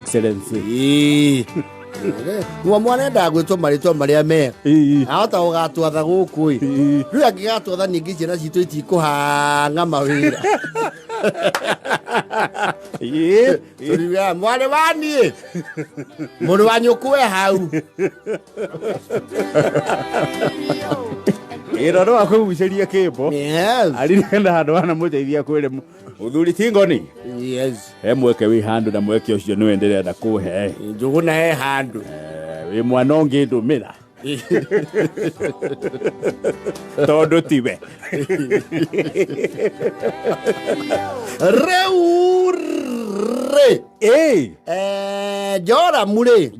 excellency mwana ndagwitwo maritwa maria me ahota ugatwatha guku riu angigatwatha ningi ciana citu itikuhanga mawira turiga mwale wani mundu wanyukue hau Iro ndo akuguceria kimbo aririkana handu hana muteithia kwire uthuri tingoni mweke wi handu na mweke ucio ni wenderea na kuhe njuguna he handu wi mwana ungi ndumira tondu tiwe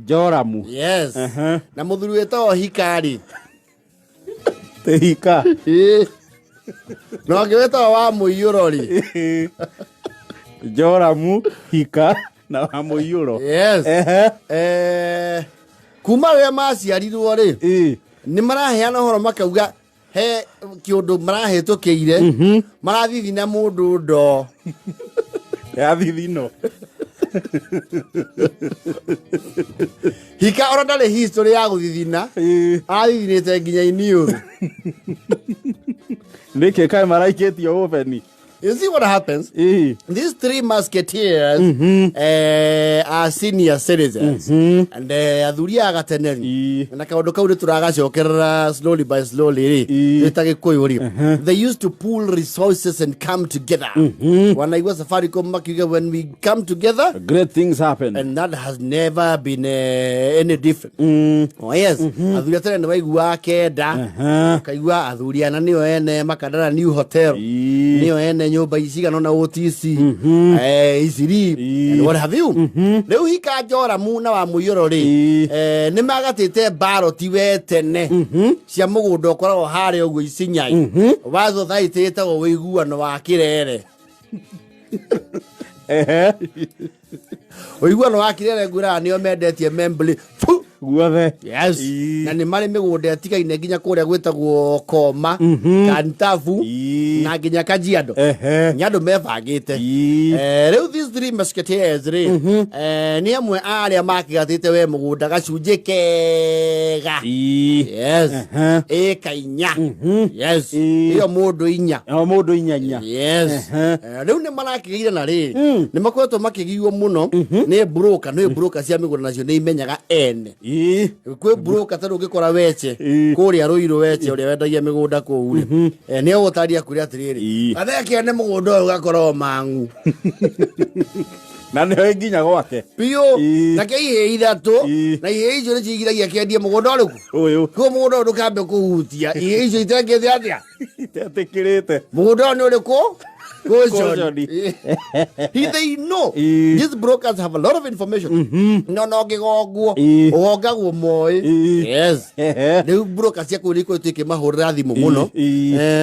Joram yes na muthuri wetwo Hikari Hika no ngewetwo Wamuiyuro Joram Hika na Wamuiyuro yes kuma we maciarirwo ni maraheana horo makauga he kiundu marahetũkĩire marathithina mundu ndo ya thithino Hika ora ndale history ya guthithina athithinĩte nginya iniuru nike kai maraiketio oveni. You see what happens? These three musketeers are senior citizens. And athuria agateneri. Na kaundu kau turagacokerera slowly by slowly. They used to pool resources and come together. When I was Safaricom makiga, when we come together, great things happen. And that has never been any different. Oh yes. Athuria tene waigua kenda. Kaigua athuria na nio ene makadara new hotel. Nio ene nyumba isiga no na OTC isiri and what have you leo Hika Joram na Wamuiyuro ni magatite baroti wetene cia mugunda ukoragwo hare uguo isinyai watho thaitite go wiguano wa kirere wiguano wa kirere ngura nio mendetie membly guothe yes na ni mari migunda atigaine nginya kuria gwetagwo Koma Kantafu na nginya Kajiado nyando mebangite riu these three musketeers ni amwe aria makigatite we mugunda gacunje kega yes kainya yes iyo mundu inya yes riu ni marakigira na ni makoretwo makigiywo muno ni broker cia migunda nacio ni imenyaga ene kwe broker tano ngikora weche kuria ruiro weche uria wendagia migunda ku ni ogutaria kuria atiriri atheke ne mugunda ugakorwo mangu na ne nginya gwake pio na kei ithatu na icio ni cigiragia kiendia mugunda uyu ko mugunda ndukambe kuhutia icio itengethia atia itetikirite mugunda ni uriku they know these brokers have a lot of information no gigogwo ogagwo moy yes the brokers cia kuriko twike mahurira thimu muno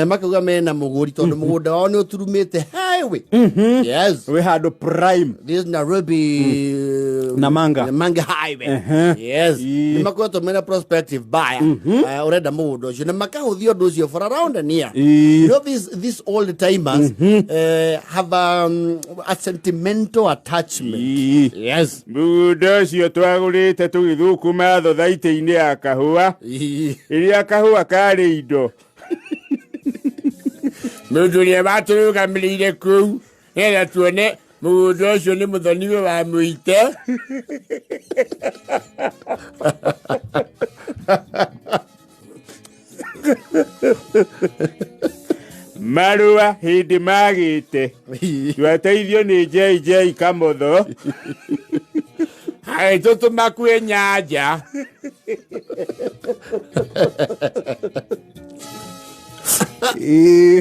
makauga mena muguri tondu mugunda wao ni uturumite highway yes we had a prime this Nairobi Namanga highway yes ni makoto mena prospective buyer urenda mugunda ucio na makahuthio ndu ucio for around and here you know this old timers have a sentimental attachment yes muda cio twagurite tugithukuma thothaiti-ini ya kahua iria kahua kari indo muduria baturugamiriire kuu era tuone muda ucio ni muthoniwe wa muite marua hindi magite twateithio ni JJ Kamotho hai tutumakue nyanja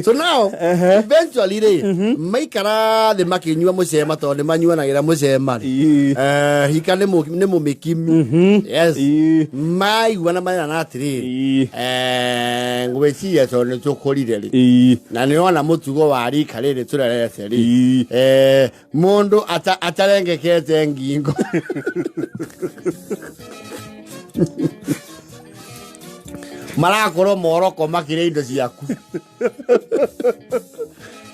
so now eventually maikara the makinyua mucema tondu manyuanagira mucema Hika ni mumikimi yes maigua na mana na atiriri ngweciria tondu tukurire na niona mutugo wa Hika riri turerete mundu atarengekete ngingo marakorwo moroko makire indo ciaku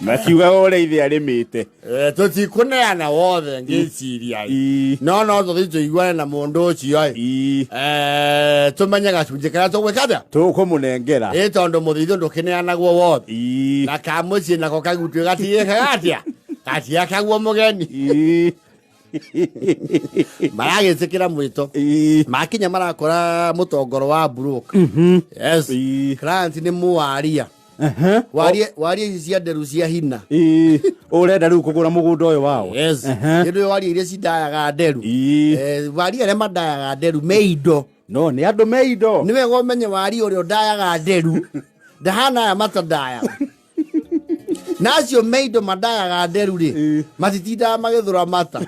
makiuga ore ithe arimite tutikuneana wothe ngiciria no tuthitu igwane na mundu ucio tumenye gacunjĩ karia tugwikata tukumunengera tondu muthithu ndukineanagwo wothe na kamuciĩ nako kagutue gatiĩkaga atia gatiakagwo mugeni maragĩtĩkĩra mwĩto makinya marakora mũtongoro wa broke yes client nĩ mũwaria waria ici cia nderu cia hina urenda rĩu kũgũra mũgũnda ũyũ wao yes nĩ waria iria cindayaga nderu waria arĩa mandayaga nderu meindo no nĩ andũ meindo nĩ wega ũmenye waria ũrĩa ũndayaga nderu ndahana aya matandayaga nacio meindo mandayaga nderu rĩ matitindaga magĩthũra mata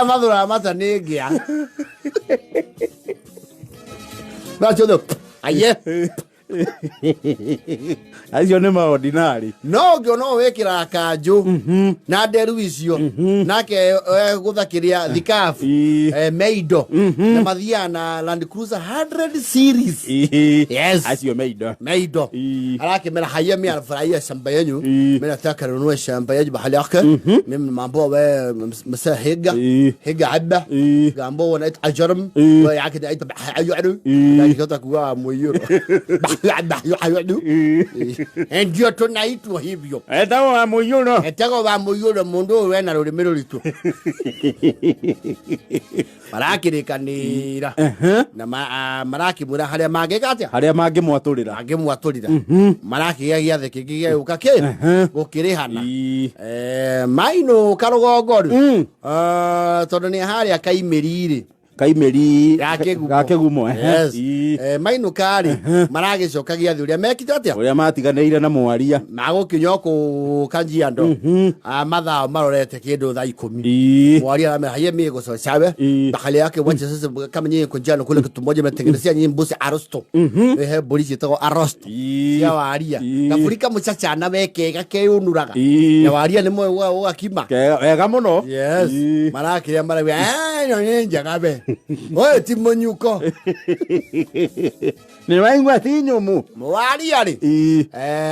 mathũraga mata nĩ ngĩa nacio aye acio nĩ maordinary no ngĩona wĩkĩraga kanjũ na nderu icio nake gũthakĩria thikabu meindo na mathiaga na Land Cruiser 100 series yes acio meindo arakimera haya mimi anafurahia shamba yenu mimi nataka ninunue shamba yenu bahali yake mimi mambo we msa higa abba gambo wanaita Joram yake naita ayu na kitoka kwa Wamuiyuro ndio tunaitwa hivyo etago Wamuiyuro mundu we na rurimi ruritu marakirikanira na marakimura haria mangĩgatia haria mangĩmwatũrĩra marakĩgĩa gĩathĩ kĩngĩ gĩũka gũkĩrĩhana maino karogongoru tondũ nĩ harĩa kaimeri gakegumo maino kari maragĩcoka gĩathĩ ũrĩa mekĩte atia ũrĩa matiganĩire na mwaria magũkinya kũ Kajiado mathaa marorete kĩndũ thaa 10 mwaria amehaye miego sawa bahali yake wacha sasa kama nyinyi kujana kule kitu moja mnatengenezea nyinyi mbuzi arosto polisi tago arosto ya waria kafurika muchacha na wekega keyunuraga ya waria ni moyo wa akima wega muno yes marakĩria marawe no njagabe oye timonyuko ni waingwa tinyumu mwaria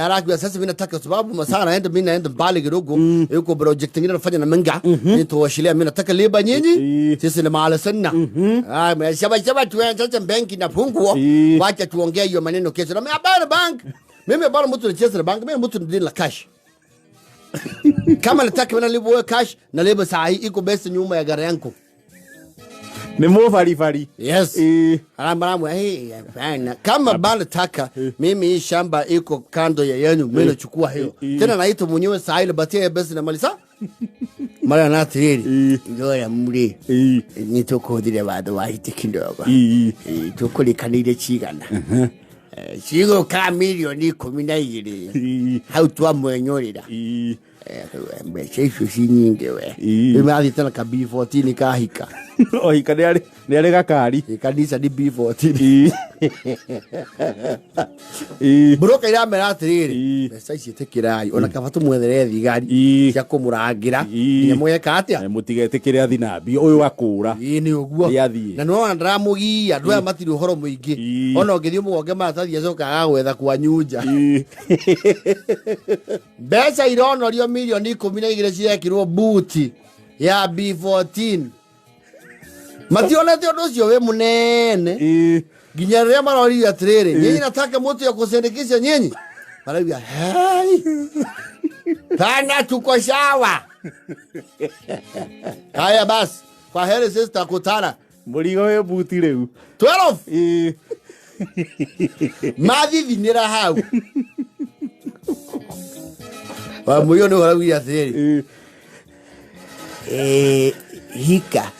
arakiwa sasa mimi nataka sababu masaa naenda mimi naenda mbali kidogo yuko project nyingine nafanya na menga nitowashilia mimi nataka liba nyinyi sisi ni mahali sana shaba tuwe sasa benki na funguo wacha tuongea hiyo maneno kesho na mimi bado bank mimi bado mtu anacheza bank mimi mtu ndini la cash kama nataka mimi nalibo cash na libo saa hii iko best nyuma ya gari yangu ni mufari yes alambaramwe fine kama bado taka mimi hii shamba iko kando ya yenu mimi nachukua hiyo tena naito mwenyewe saa ile batia basi na malisa mara na tiriri ndio ya muri nitokodire bado wahite kidogo tukulikanire chigana chigo ka mirioni 12 how to amwenyorira mbeca icio ci nyingĩ we nĩmathiĩ tena ka B14 ka Hika Hika nĩ arĩ gakari kanisa ni B14 broka iramera atĩrĩrĩ mbeca ici ĩtĩkĩrai ona kaba tũmwethere thigari cia kũmũrangĩra nyamweka atĩa mũtigetĩkĩre athinambi ũyũ akũra nĩ ũguo na no ndaramũgia andũ aya matirĩ ũhoro mũingĩ ona ũngĩthiĩ mũgonge maratathi acokaga gwetha kwanyu nja mbeca ironorio mirioni 12 ciekirwo buti ya B14 mationete ũndũ ũcio wĩ mũnene nginya rĩrĩa marorire atĩrĩrĩ nyinyi nataka mũtu ya kusindikisha nyinyi marauga hai kana tuko sawa haya basi kwa heri sisi tutakutana mũrigo wĩ buti rĩu 12 mathithinĩra hau Wamuiyuro nĩ ũrauga atĩrĩrĩ Hika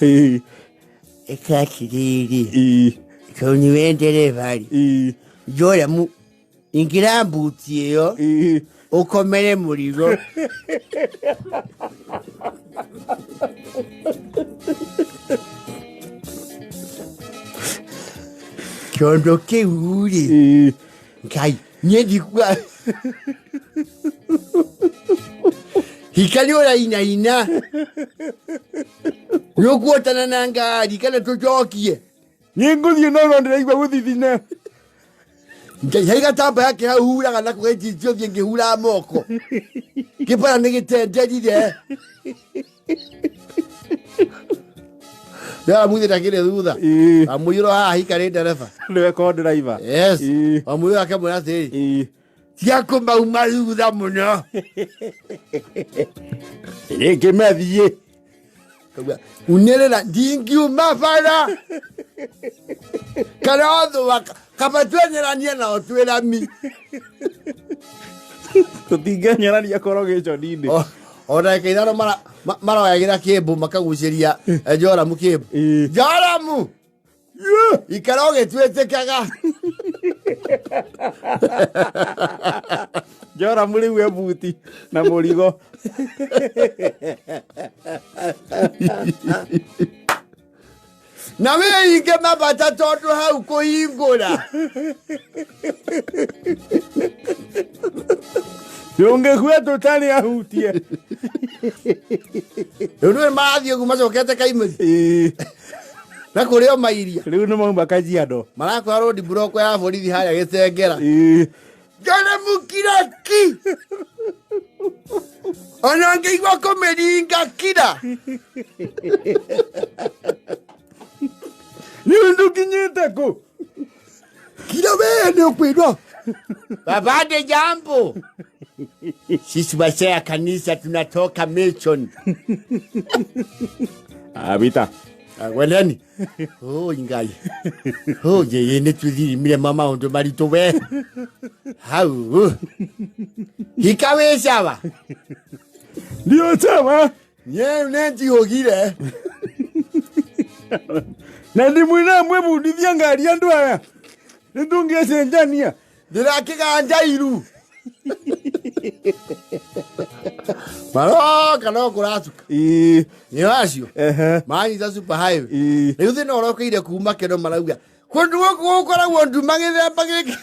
ekakiriri kauni wendere bali Joram ingira mbuti iyo ukomere murigo kyondo keuri kai nyedi kwa Hika ora ina yokuotana nanga dikana tojokie nyinguthie no ndiraigwa guthithina Hika tamba yake hura na kujijio vingi hura moko. Kipara nigitenderire. Ndio mwili takire thutha. Wamuiyuro aikarie ndereba. Niwe ko driver. Yes. Wamuiyuro akamwira ati. Tiako mauma thutha muno. Rĩngĩ mathiĩ. Unelera ndingiuma bara. Kana otho kaba twenyerania na otwirami. Tutingĩnyerania corrugation nini. Ora keithano maroyagira kĩmbu makagucĩria Joram kĩmbu. Joram! Ikara ũgĩtuĩtĩkaga. Joram rĩu e buti na mũrigo. Na wĩinge mabata tondu hau kũhingũra. Ndũngĩkua tũtarĩ ahutie. Rĩu nĩ marathiĩ ũguo macokete kaimĩri. Na kũrĩ o mairia. Rĩu nĩ mauma Kajiado. Marakora road block ya borithi harĩa Gĩtengera. Joram kiraki. Ona ngĩigua kũmĩringa kira. Rĩu ndũkinyĩte kũ? Kira wewe nĩ ũkwĩrwo. Babade jambo. Sisi wasee ya kanisa tunatoka mission. Abita. Weleni. Oh ingai. Oh je ne tuthiri mire mama ondo marito we. Hau. Hika we sawa. Ndio sawa. Nye unenti hogire. Na ndimwina mwebundithia ngari andu aya. Nĩtũngĩcenjania. Ndirakĩganja iru. Maroka no kũratuka. Nĩ wacio. Manyita super highway. Rĩu thĩna ũrokĩire kuma kĩno marauga. Kũndũ gũkũ gũkoragwo nduma gĩthemba gĩkĩ.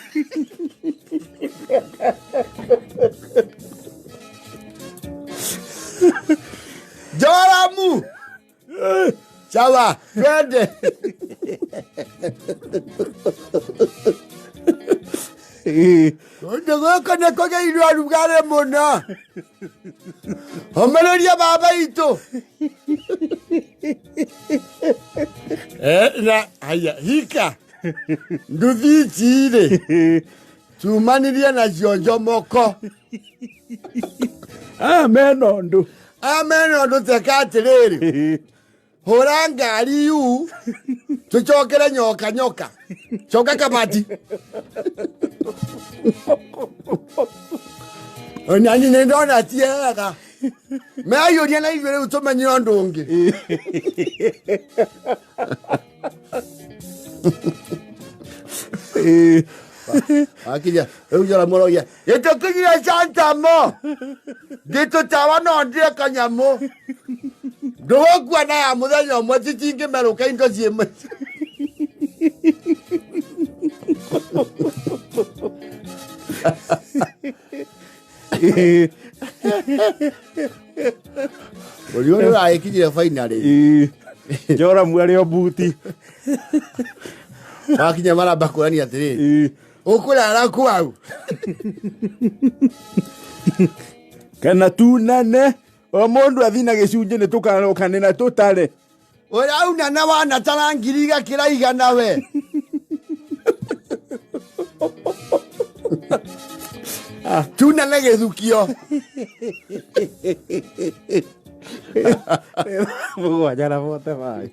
Joram! Sawa, twende. Kũndũ gũkũ nĩ kũgĩirwo rugarĩ mũno. Homereria baba itũ. Na haya Hika. Nduthi ici-rĩ. Tumanirie na cionjo moko. Amen ondu. Amen ondu teka atĩrĩrĩ. Hũra ngari yu. Tũcokere nyoka. Coka kabati. Onani nĩ ndona ti wega. Meayũria na ithuĩ rĩu tũmenye ũndũ ũngĩ. Akija, rĩu Joram ũroria, gĩtũkinyire Santamo. Gĩtũtawa no ndire kanyamũ. Ndũgũkua na ya mũthenya ũmwe titingĩmerũka indo ciĩmwe. Ũrio nĩ ũragĩkinyire finally. Joram arĩ o buti. Wakinya maramba kũrania atĩrĩrĩ. Ũkũrara kwau. Kana tunane. O mũndũ athiĩ na gĩcunjĩ nĩtũkarokanĩra tũtare. Ũrauna na wanatara ngiri igakĩra igana we. Tunane gĩthukio. Mũgwanja na bote bye.